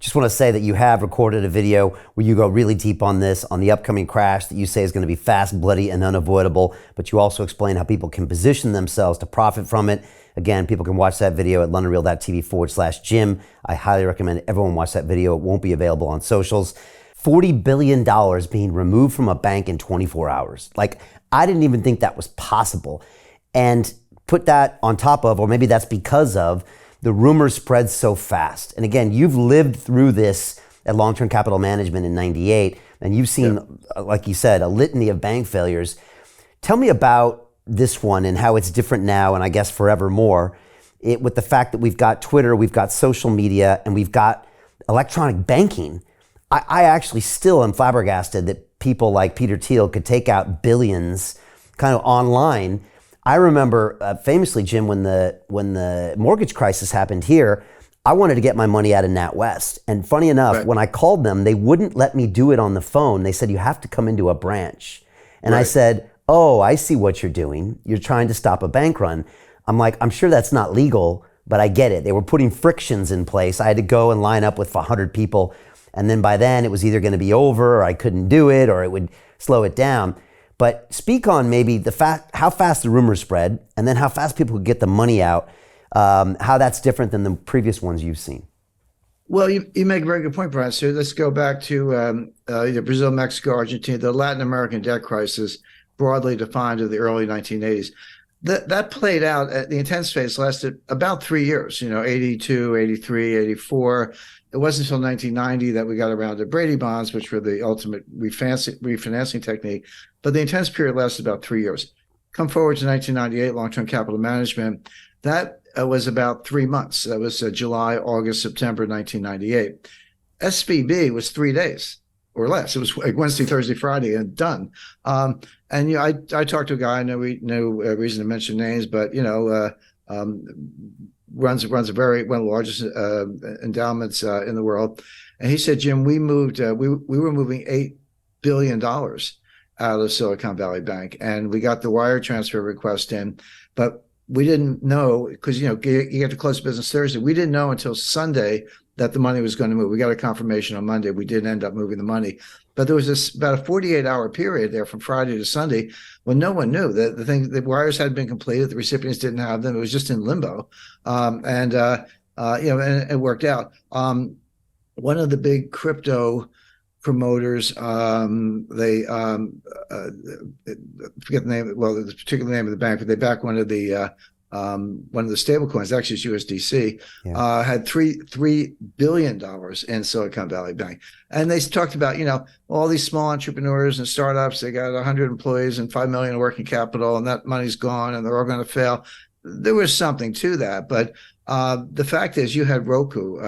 Just want to say that you have recorded a video where you go really deep on this, on the upcoming crash that you say is going to be fast, bloody, and unavoidable. But you also explain how people can position themselves to profit from it. Again, people can watch that video at londonreal.tv/Jim. I highly recommend everyone watch that video. It won't be available on socials. $40 billion being removed from a bank in 24 hours. Like, I didn't even think that was possible. And put that on top of, or maybe that's because of, the rumors spread so fast. And again, you've lived through this at Long-Term Capital Management in '98, and you've seen, like you said, a litany of bank failures. Tell me about this one and how it's different now, and I guess forevermore, with the fact that we've got Twitter, we've got social media, and we've got electronic banking. I actually still am flabbergasted that people like Peter Thiel could take out billions kind of online. I remember famously, Jim, when the mortgage crisis happened here, I wanted to get my money out of NatWest. And funny enough, when I called them, they wouldn't let me do it on the phone. They said, you have to come into a branch. And I said, oh, I see what you're doing. You're trying to stop a bank run. I'm like, I'm sure that's not legal, but I get it. They were putting frictions in place. I had to go and line up with 100 people. And then by then it was either going to be over, or I couldn't do it, or it would slow it down. But speak on maybe how fast the rumors spread, and then how fast people could get the money out, how that's different than the previous ones you've seen. Well, you make a very good point, Brian. So let's go back to Brazil, Mexico, Argentina, the Latin American debt crisis, broadly defined in the early 1980s. That played out, the intense phase lasted about 3 years, 82, 83, 84. It wasn't until 1990 that we got around to Brady bonds, which were the ultimate refinancing technique. But the intense period lasted about 3 years. Come forward to 1998, long-term capital management. That was about 3 months. That was July, August, September 1998. SVB was 3 days or less. It was like Wednesday, Thursday, Friday, and done. And I talked to a guy. I know no reason to mention names, but runs one of the largest endowments in the world. And he said, Jim, we moved. We were moving $8 billion out of Silicon Valley Bank, and we got the wire transfer request in, but we didn't know, because you have to close business Thursday. We didn't know until Sunday that the money was going to move. We got a confirmation on Monday. We didn't end up moving the money, but there was about a 48-hour period there from Friday to Sunday when no one knew that the wires hadn't been completed. The recipients didn't have them. It was just in limbo, and it worked out. One of the big crypto promoters, they forget the name. Well, the particular name of the bank, but they backed one of the stable coins. Actually, it's USDC. Had $3 billion in Silicon Valley Bank, and they talked about all these small entrepreneurs and startups. They got 100 employees and $5 million in working capital, and that money's gone, and they're all going to fail. There was something to that, but the fact is, you had Roku,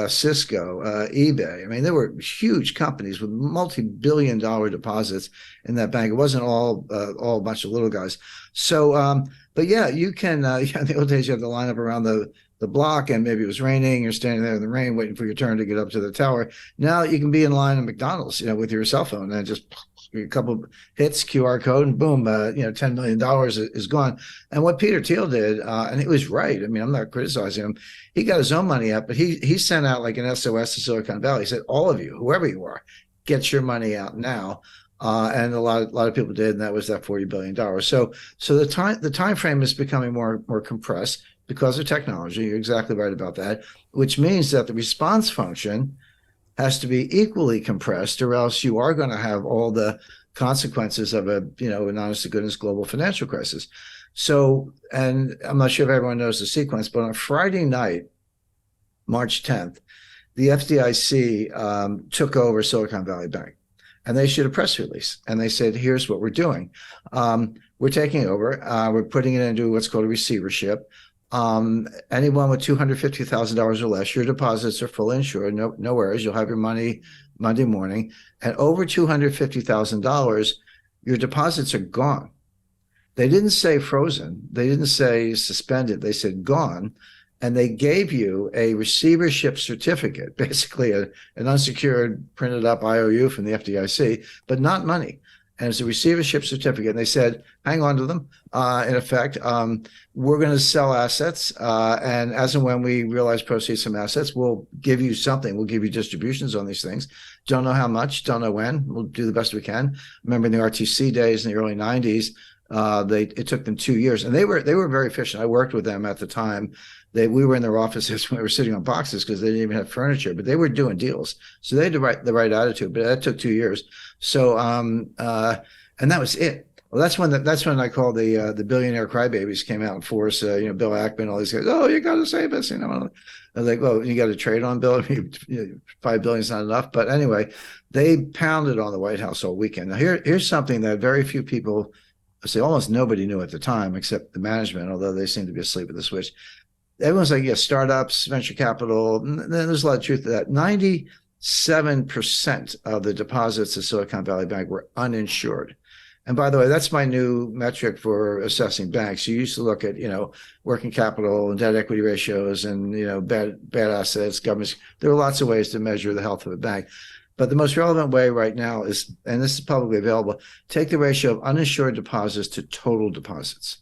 Cisco, eBay. I mean, there were huge companies with multi-billion-dollar deposits in that bank. It wasn't all a bunch of little guys. So, but yeah, you can. In the old days, you had to line up around the block, and maybe it was raining. You're standing there in the rain, waiting for your turn to get up to the tower. Now you can be in line at McDonald's, with your cell phone, and just a couple hits, QR code, and boom, $10 million is gone. And what Peter Thiel did, and he was right. I mean, I'm not criticizing him. He got his own money out, but he sent out like an SOS to Silicon Valley. He said, all of you, whoever you are, get your money out now. And a lot of people did, and that was that $40 billion. So the time frame is becoming more compressed because of technology. You're exactly right about that, which means that the response function has to be equally compressed, or else you are going to have all the consequences of an honest to goodness global financial crisis. So, and I'm not sure if everyone knows the sequence, but on Friday night, March 10th, the FDIC took over Silicon Valley Bank, and they issued a press release, and they said, here's what we're doing. We're taking over. We're putting it into what's called a receivership. Anyone with $250,000 or less, your deposits are fully insured. No worries. You'll have your money Monday morning. And over $250,000, your deposits are gone. They didn't say frozen. They didn't say suspended. They said gone. And they gave you a receivership certificate, basically an unsecured printed up IOU from the FDIC, but not money. and it's a receivership certificate. And they said, hang on to them. In effect, we're going to sell assets, and as and when we realize proceeds from assets, we'll give you something. We'll give you distributions on these things. Don't know how much, don't know when. We'll do the best we can. Remember in the RTC days in the early 90s, it took them 2 years, and they were very efficient. I worked with them at the time. We were in their offices when we were sitting on boxes because they didn't even have furniture, but they were doing deals. So they had the right attitude, but that took 2 years. So and that was it. Well, that's when I call the billionaire crybabies came out in force. Bill Ackman, all these guys. Oh, you got to save us. I was like, well, you got to trade on Bill. $5 billion is not enough. But anyway, they pounded on the White House all weekend. Now here's something that very few people say. Almost nobody knew at the time, except the management, although they seem to be asleep at the switch. Everyone's like, yeah, startups, venture capital. There's a lot of truth to that. 97% of the deposits of Silicon Valley Bank were uninsured. And by the way, that's my new metric for assessing banks. You used to look at, working capital and debt equity ratios and, bad assets, governments. There are lots of ways to measure the health of a bank. But the most relevant way right now is, and this is publicly available, take the ratio of uninsured deposits to total deposits.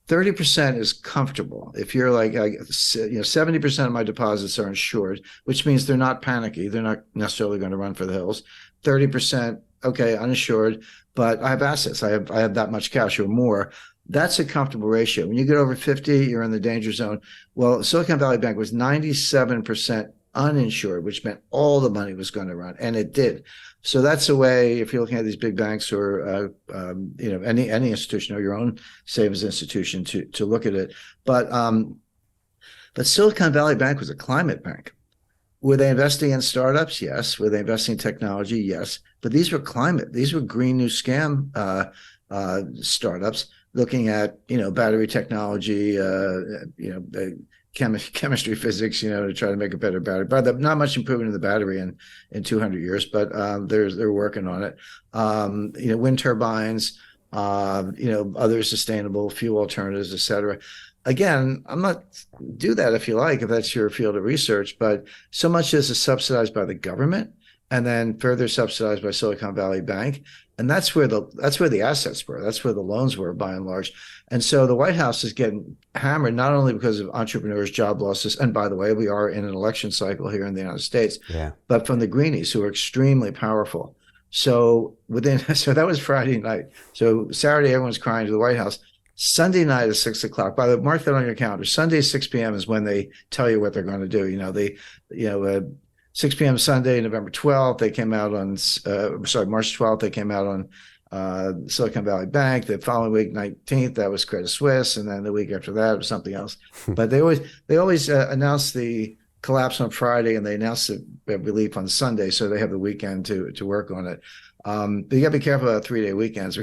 30% is comfortable. If you're like, 70% of my deposits are insured, which means they're not panicky. They're not necessarily going to run for the hills. 30%, okay, uninsured, but I have assets. I have that much cash or more. That's a comfortable ratio. When you get over 50, you're in the danger zone. Well, Silicon Valley Bank was 97% uninsured, which meant all the money was going to run, and it did. So that's a way, if you're looking at these big banks or any institution or your own savings institution, to look at it. But Silicon Valley Bank was a climate bank. Were they investing in startups? Yes. Were they investing in technology? Yes. But these were climate. These were green new scam startups looking at battery technology, chemistry, physics, to try to make a better battery. But not much improvement in the battery in 200 years, but they're working on it. Wind turbines, other sustainable fuel alternatives, et cetera. Again, I'm not do that if you like, if that's your field of research, but so much of this is subsidized by the government and then further subsidized by Silicon Valley Bank. And that's where the assets were. That's where the loans were, by and large. And so the White House is getting hammered, not only because of entrepreneurs, job losses, and by the way, we are in an election cycle here in the United States, but from the greenies who are extremely powerful. So that was Friday night. So Saturday, everyone's crying to the White House. Sunday night is 6 o'clock. By the way, mark that on your calendar. Sunday, 6 p.m. is when they tell you what they're going to do. 6 p.m. Sunday, November 12th, they came out on, March 12th, they came out on Silicon Valley Bank. The following week, 19th, that was Credit Suisse. And then the week after that was something else. But they always announce the collapse on Friday and they announce the relief on Sunday. So they have the weekend to work on it. But you got to be careful about 3-day weekends.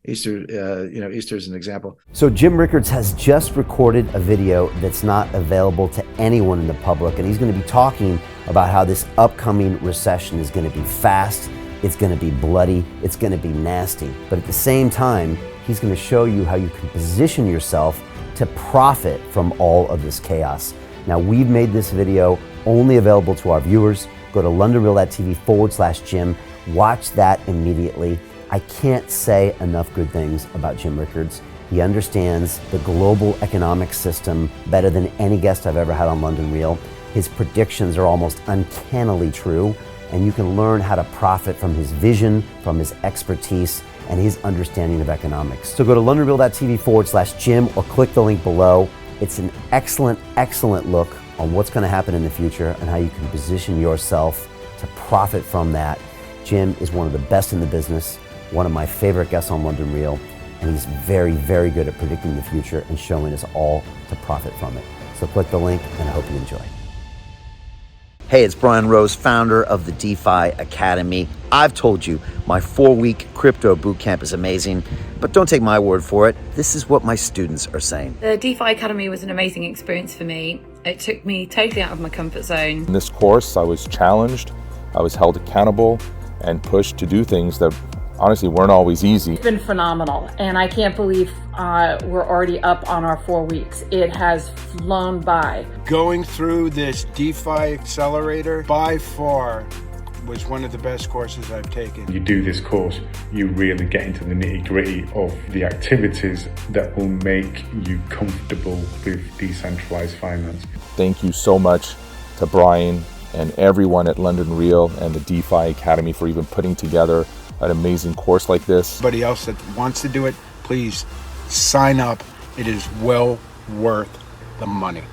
Easter, Easter is an example. So Jim Rickards has just recorded a video that's not available to anyone in the public, and he's going to be talking about how this upcoming recession is going to be fast, it's going to be bloody, it's going to be nasty. But at the same time, he's going to show you how you can position yourself to profit from all of this chaos. Now, we've made this video only available to our viewers. Go to londonreal.tv/Jim. Watch that immediately. I can't say enough good things about Jim Rickards. He understands the global economic system better than any guest I've ever had on London Real. His predictions are almost uncannily true, and you can learn how to profit from his vision, from his expertise, and his understanding of economics. So go to londonreal.tv/Jim or click the link below. It's an excellent, excellent look on what's going to happen in the future and how you can position yourself to profit from that. Jim is one of the best in the business, one of my favorite guests on London Real, and he's very, very good at predicting the future and showing us all to profit from it. So click the link, and I hope you enjoy. Hey, it's Brian Rose, founder of the DeFi Academy. I've told you my 4-week crypto bootcamp is amazing, but don't take my word for it. This is what my students are saying. The DeFi Academy was an amazing experience for me. It took me totally out of my comfort zone. In this course, I was challenged, I was held accountable, and pushed to do things that honestly weren't always easy. It's been phenomenal, and I can't believe we're already up on our 4 weeks. It has flown by. Going through this DeFi accelerator, by far was one of the best courses I've taken. You do this course, you really get into the nitty-gritty of the activities that will make you comfortable with decentralized finance. Thank you so much to Brian and everyone at London Real and the DeFi Academy for even putting together an amazing course like this. Anybody else that wants to do it, please sign up. It is well worth the money.